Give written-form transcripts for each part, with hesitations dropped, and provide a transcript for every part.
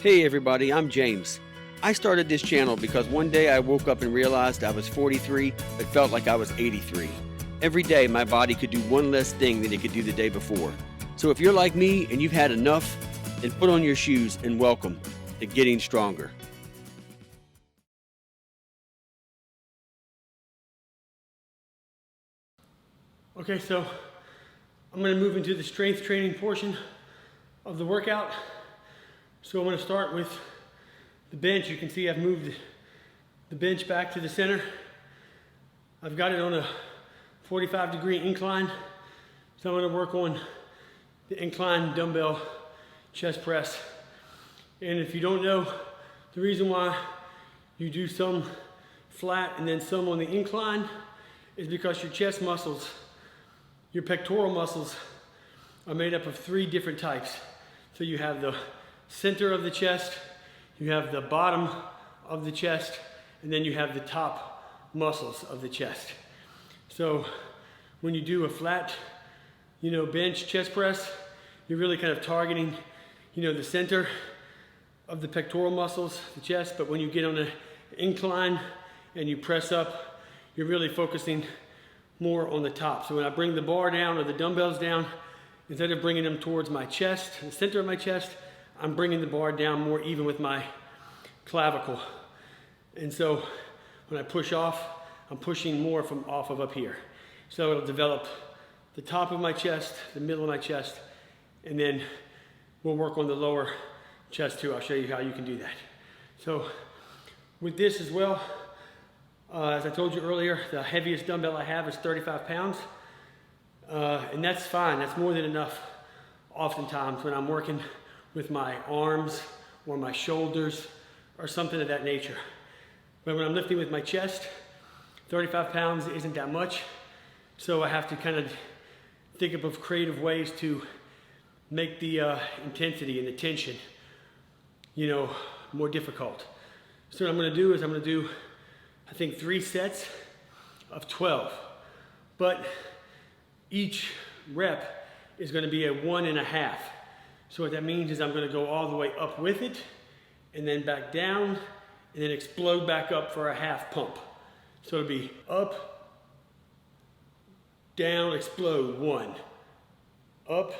Hey everybody, I'm James. I started this channel because one day I woke up and realized I was 43 but felt like I was 83. Every day my body could do one less thing than it could do the day before. So if you're like me and you've had enough, then put on your shoes and welcome to Getting Stronger. Okay, so I'm going to move into the strength training portion of the workout. So I'm going to start with the bench. You can see I've moved the bench back to the center. I've got it on a 45-degree incline. So I'm going to work on the incline dumbbell chest press. And if you don't know, the reason why you do some flat and then some on the incline is because your chest muscles, your pectoral muscles, are made up of 3 different types. So you have the center of the chest, you have the bottom of the chest, and then you have the top muscles of the chest. So when you do a flat, bench chest press, you're really kind of targeting, the center of the pectoral muscles, the chest, but when you get on an incline and you press up, you're really focusing more on the top. So when I bring the bar down or the dumbbells down, instead of bringing them towards my chest, the center of my chest, I'm bringing the bar down more even with my clavicle. And so when I push off, I'm pushing more from off of up here. So it'll develop the top of my chest, the middle of my chest, and then we'll work on the lower chest too. I'll show you how you can do that. So with this as well, as I told you earlier, the heaviest dumbbell I have is 35 pounds. And that's fine, that's more than enough oftentimes when I'm working with my arms or my shoulders or something of that nature. But when I'm lifting with my chest, 35 pounds isn't that much. So I have to kind of think of creative ways to make the intensity and the tension, more difficult. So what I'm gonna do is I'm gonna do, I think 3 sets of 12. But each rep is going to be a 1.5. So what that means is I'm going to go all the way up with it and then back down and then explode back up for a half pump. So it'll be up, down, explode, 1. Up,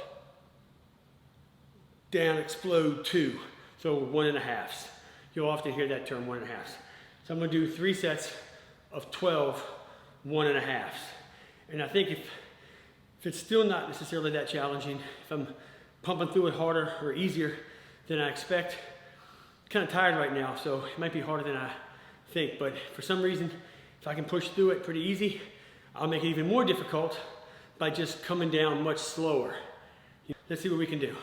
down, explode, 2. So 1.5s. You'll often hear that term, 1.5s. So I'm going to do 3 sets of 12 1.5s. And I think if it's still not necessarily that challenging, if I'm pumping through it harder or easier than I expect, I'm kind of tired right now, so it might be harder than I think. But for some reason, if I can push through it pretty easy, I'll make it even more difficult by just coming down much slower. Let's see what we can do.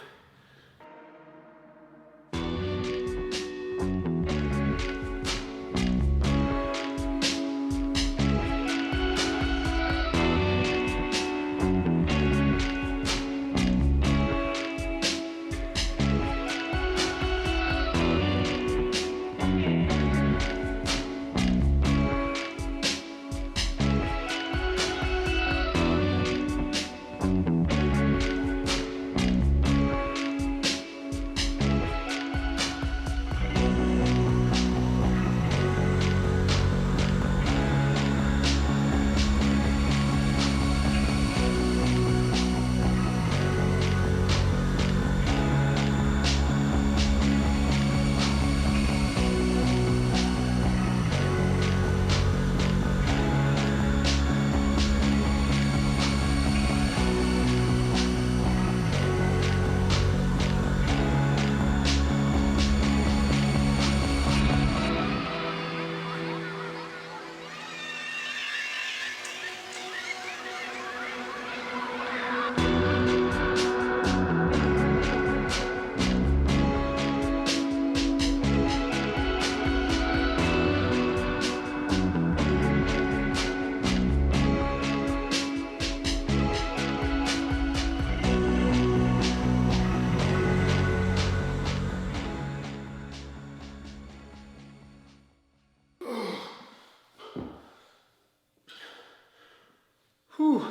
Whew.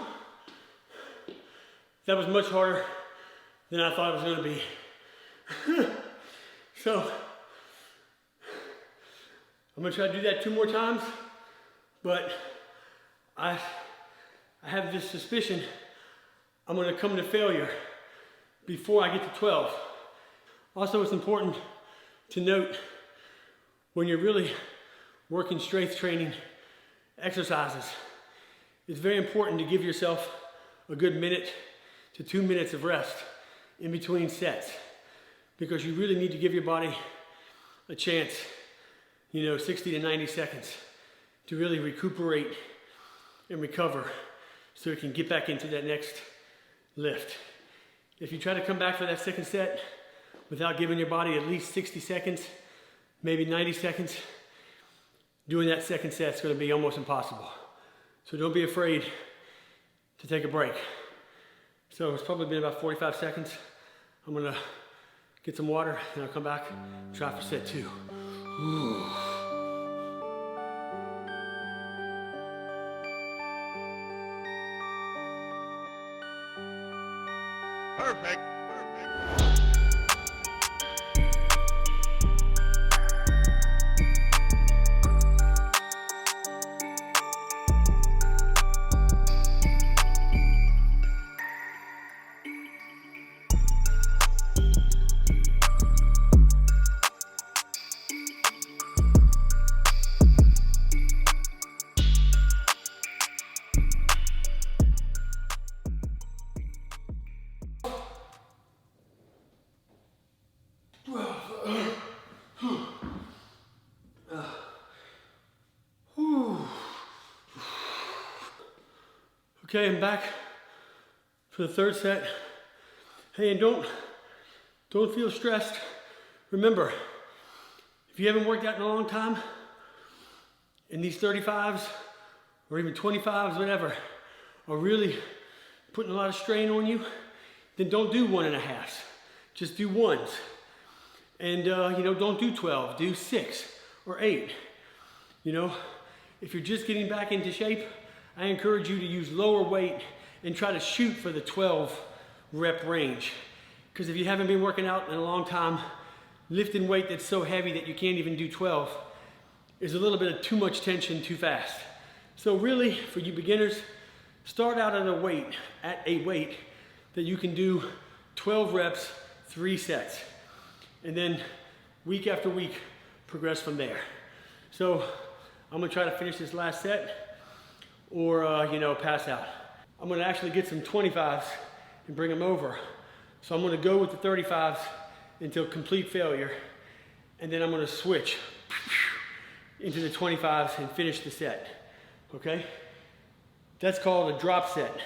That was much harder than I thought it was going to be. So I'm gonna try to do that 2 more times, but I have this suspicion I'm gonna come to failure before I get to 12. Also, it's important to note when you're really working strength training exercises, it's very important to give yourself a good minute to 2 minutes of rest in between sets, because you really need to give your body a chance, 60 to 90 seconds to really recuperate and recover so it can get back into that next lift. If you try to come back for that second set without giving your body at least 60 seconds, maybe 90 seconds, doing that second set is going to be almost impossible. So don't be afraid to take a break. So it's probably been about 45 seconds. I'm going to get some water and I'll come back and try for set 2. Ooh. Perfect. Okay, I'm back for the third set. Hey, and don't feel stressed. Remember, if you haven't worked out in a long time, and these 35s or even 25s, whatever, are really putting a lot of strain on you, then don't do 1.5s. Just do 1s. And don't do 12, do 6 or 8. If you're just getting back into shape, I encourage you to use lower weight and try to shoot for the 12 rep range. Because if you haven't been working out in a long time, lifting weight that's so heavy that you can't even do 12 is a little bit of too much tension too fast. So really, for you beginners, start out at a weight that you can do 12 reps, 3 sets. And then week after week, progress from there. So I'm gonna try to finish this last set or pass out. I'm gonna actually get some 25s and bring them over. So I'm gonna go with the 35s until complete failure, and then I'm gonna switch into the 25s and finish the set, okay? That's called a drop set.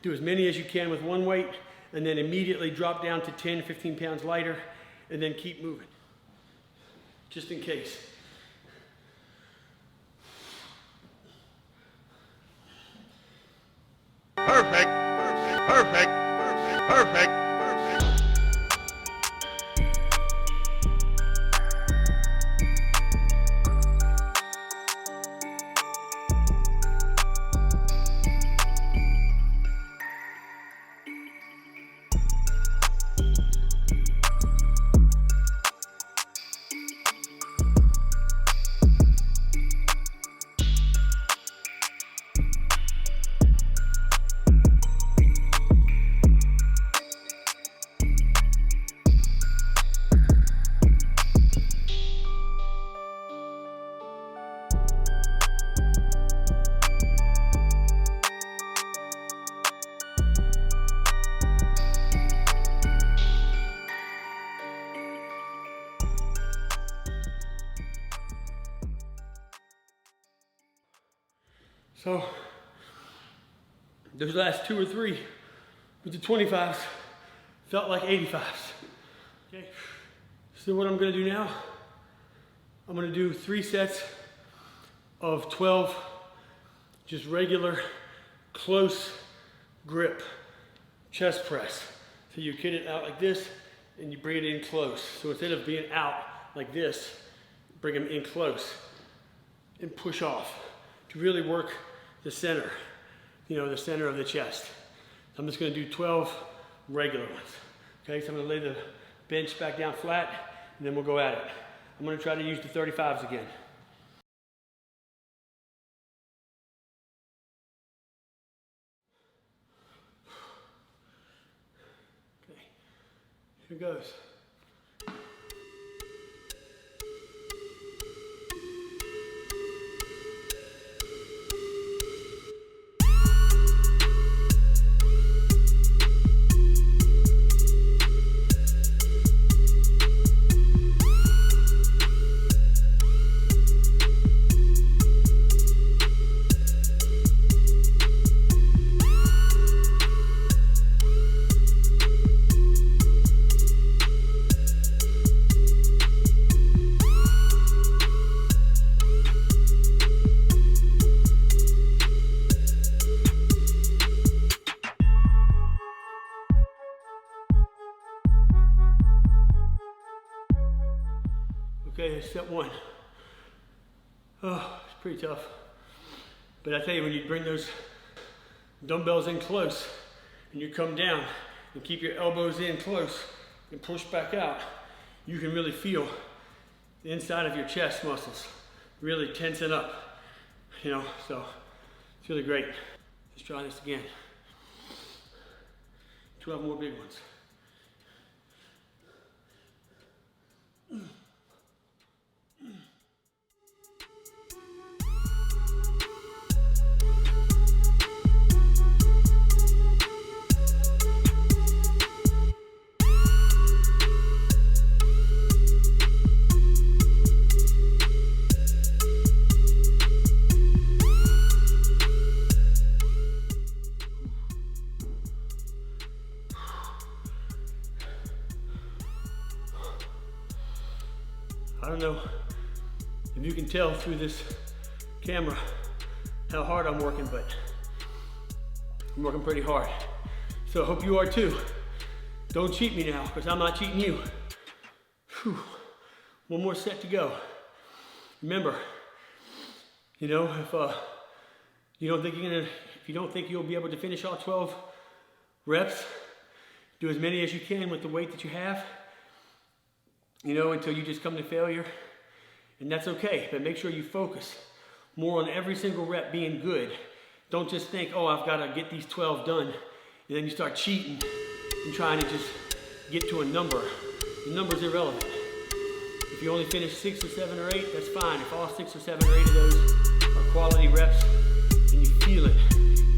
Do as many as you can with one weight, and then immediately drop down to 10, 15 pounds lighter, and then keep moving, just in case. Perfect. Perfect. Perfect. So those last 2 or 3 with the 25s felt like 85s. Okay. So what I'm gonna do now, I'm gonna do 3 sets of 12, just regular, close grip chest press. So you get it out like this and you bring it in close. So instead of being out like this, bring them in close and push off to really work the center, the center of the chest. So I'm just gonna do 12 regular ones. Okay, so I'm gonna lay the bench back down flat and then we'll go at it. I'm gonna try to use the 35s again. Okay, here goes. Okay, that's step one. Oh, it's pretty tough. But I tell you, when you bring those dumbbells in close and you come down and keep your elbows in close and push back out, you can really feel the inside of your chest muscles really tensing up, you know, so it's really great. Let's try this again. 12 more big ones. I don't know if you can tell through this camera how hard I'm working, but I'm working pretty hard. So I hope you are too. Don't cheat me now, because I'm not cheating you. Whew. One more set to go. Remember, you know, if you don't think you'll be able to finish all 12 reps, do as many as you can with the weight that you have. You know, until you just come to failure, and that's okay, but make sure you focus more on every single rep being good. Don't just think, oh, I've got to get these 12 done, and then you start cheating and trying to just get to a number. The number's irrelevant. If you only finish 6 or 7 or 8, that's fine. If all 6 or 7 or 8 of those are quality reps, and you feel it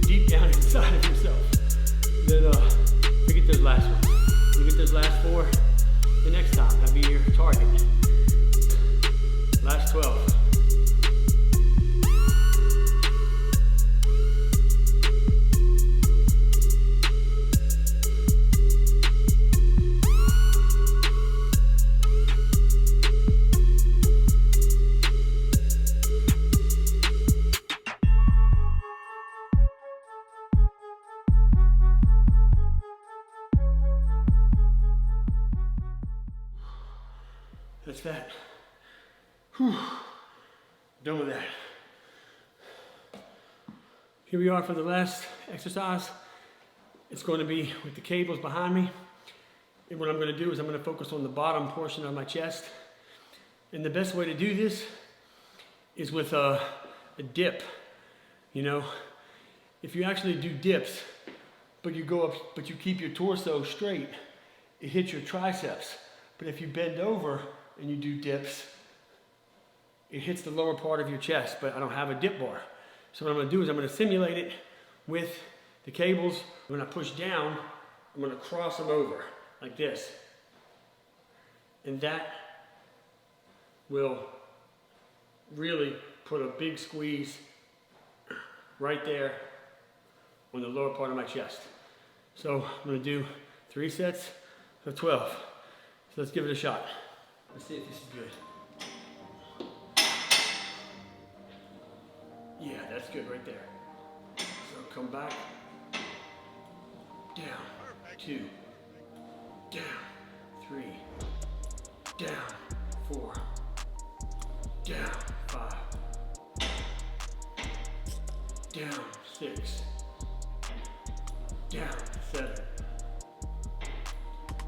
deep down inside of yourself, then forget those last ones. You get those last 4, the next time, that'll be your target. Last 12. That's that. Whew. Done with that. Here we are for the last exercise. It's going to be with the cables behind me. And what I'm going to do is I'm going to focus on the bottom portion of my chest. And the best way to do this is with a dip. You know, if you actually do dips, but you go up, but you keep your torso straight, it hits your triceps. But if you bend over and you do dips, it hits the lower part of your chest, but I don't have a dip bar. So what I'm gonna do is I'm gonna simulate it with the cables. When I push down, I'm gonna cross them over like this. And that will really put a big squeeze right there on the lower part of my chest. So I'm gonna do 3 sets of 12. So let's give it a shot. Let's see if this is good. Yeah, that's good right there. So come back, down, 2, down, 3, down, 4, down, 5, down, 6, down, 7,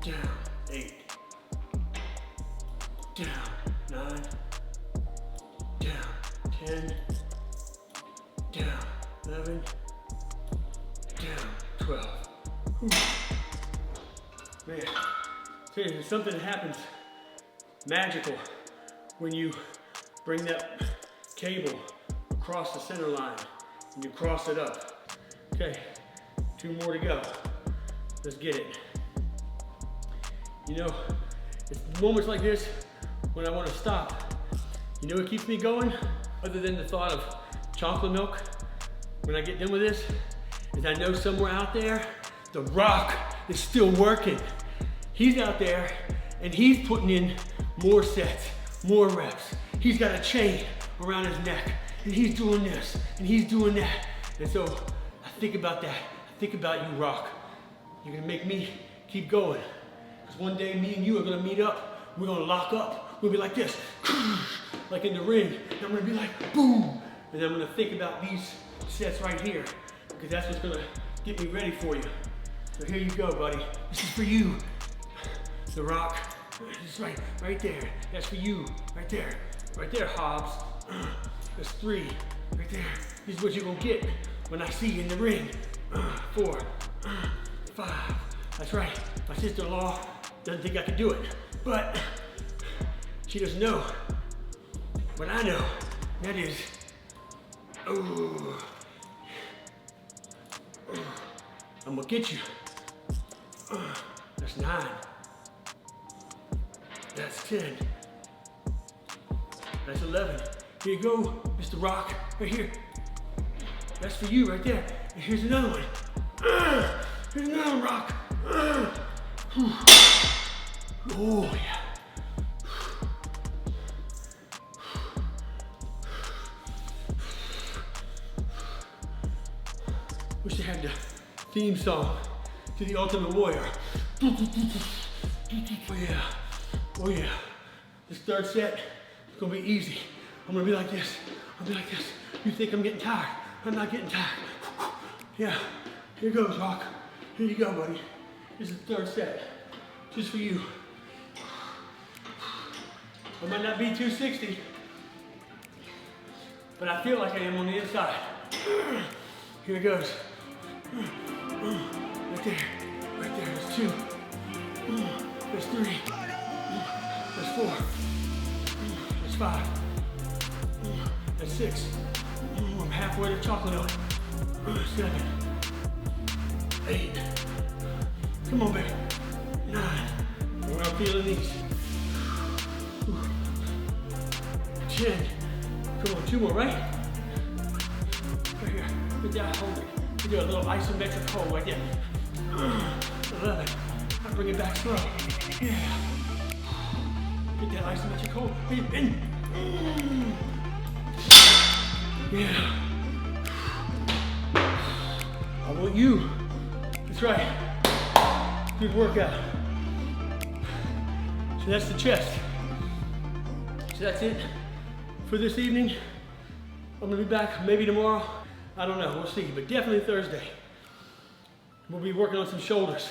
down, 8, 9, down, 10, down, 11, down, 12. Whew. Man, tell you, there's something that happens magical when you bring that cable across the center line and you cross it up. Okay, 2 more to go. Let's get it. You know, it's moments like this when I want to stop. You know what keeps me going? Other than the thought of chocolate milk, when I get done with this, is I know somewhere out there, The Rock is still working. He's out there and he's putting in more sets, more reps. He's got a chain around his neck and he's doing this and he's doing that. And so I think about that. I think about you, Rock. You're gonna make me keep going. Because one day me and you are gonna meet up. We're gonna lock up. We'll be like this, like in the ring. And I'm gonna be like, boom. And I'm gonna think about these sets right here. Because that's what's gonna get me ready for you. So here you go, buddy. This is for you. The Rock. It's right there. That's for you. Right there. Right there, Hobbs. That's 3. Right there. This is what you're gonna get when I see you in the ring. 4. 5. That's right. My sister-in-law doesn't think I can do it. But she doesn't know what I know. That is, I'm gonna get you. That's 9. That's 10. That's 11. Here you go, Mr. Rock, right here. That's for you right there. And here's another one. Here's another one, Rock. Oh, yeah. Wish they had the theme song to The Ultimate Warrior. Oh yeah, oh yeah. This third set is gonna be easy. I'm gonna be like this, I'll be like this. You think I'm getting tired? I'm not getting tired. Yeah, here goes, Rock. Here you go, buddy. This is the third set, just for you. I might not be 260, but I feel like I am on the inside. Here it goes. Right there, right there, there's 2. There's 3. There's 4. There's 5. There's 6. I'm halfway to chocolate milk. 7. 8. Come on, baby. 9. Where I'm feeling these. 10. Come on, 2 more, right? Right here. Good job, hold it. We do a little isometric hold right there. 11. I bring it back slow. Yeah. Get that isometric hold. And yeah. I want you. That's right. Good workout. So that's the chest. So that's it for this evening. I'm gonna be back maybe tomorrow. I don't know, we'll see, but definitely Thursday. We'll be working on some shoulders.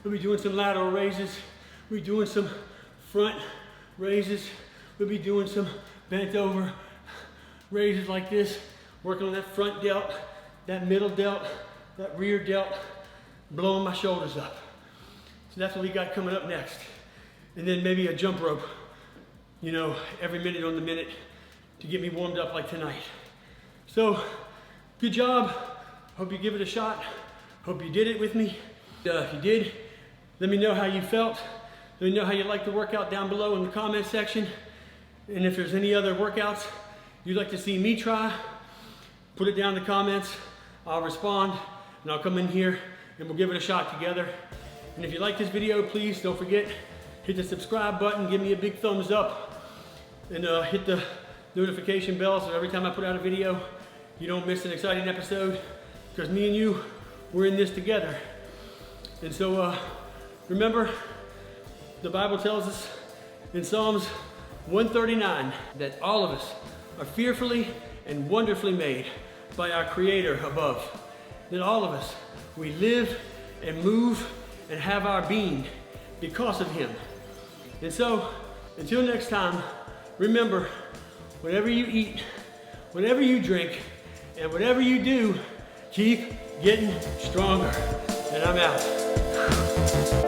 We'll be doing some lateral raises. We'll be doing some front raises. We'll be doing some bent over raises like this. Working on that front delt, that middle delt, that rear delt, blowing my shoulders up. So that's what we got coming up next. And then maybe a jump rope, you know, every minute on the minute to get me warmed up like tonight. So, good job. Hope you give it a shot. Hope you did it with me. If you did, let me know how you felt. Let me know how you liked the workout down below in the comment section. And if there's any other workouts you'd like to see me try, put it down in the comments. I'll respond and I'll come in here and we'll give it a shot together. And if you like this video, please don't forget, hit the subscribe button, give me a big thumbs up, and hit the notification bell so every time I put out a video, you don't miss an exciting episode, because me and you, we're in this together. And so remember, the Bible tells us in Psalms 139 that all of us are fearfully and wonderfully made by our Creator above. That all of us, we live and move and have our being because of Him. And so, until next time, remember, whatever you eat, whatever you drink, and whatever you do, keep getting stronger. And I'm out.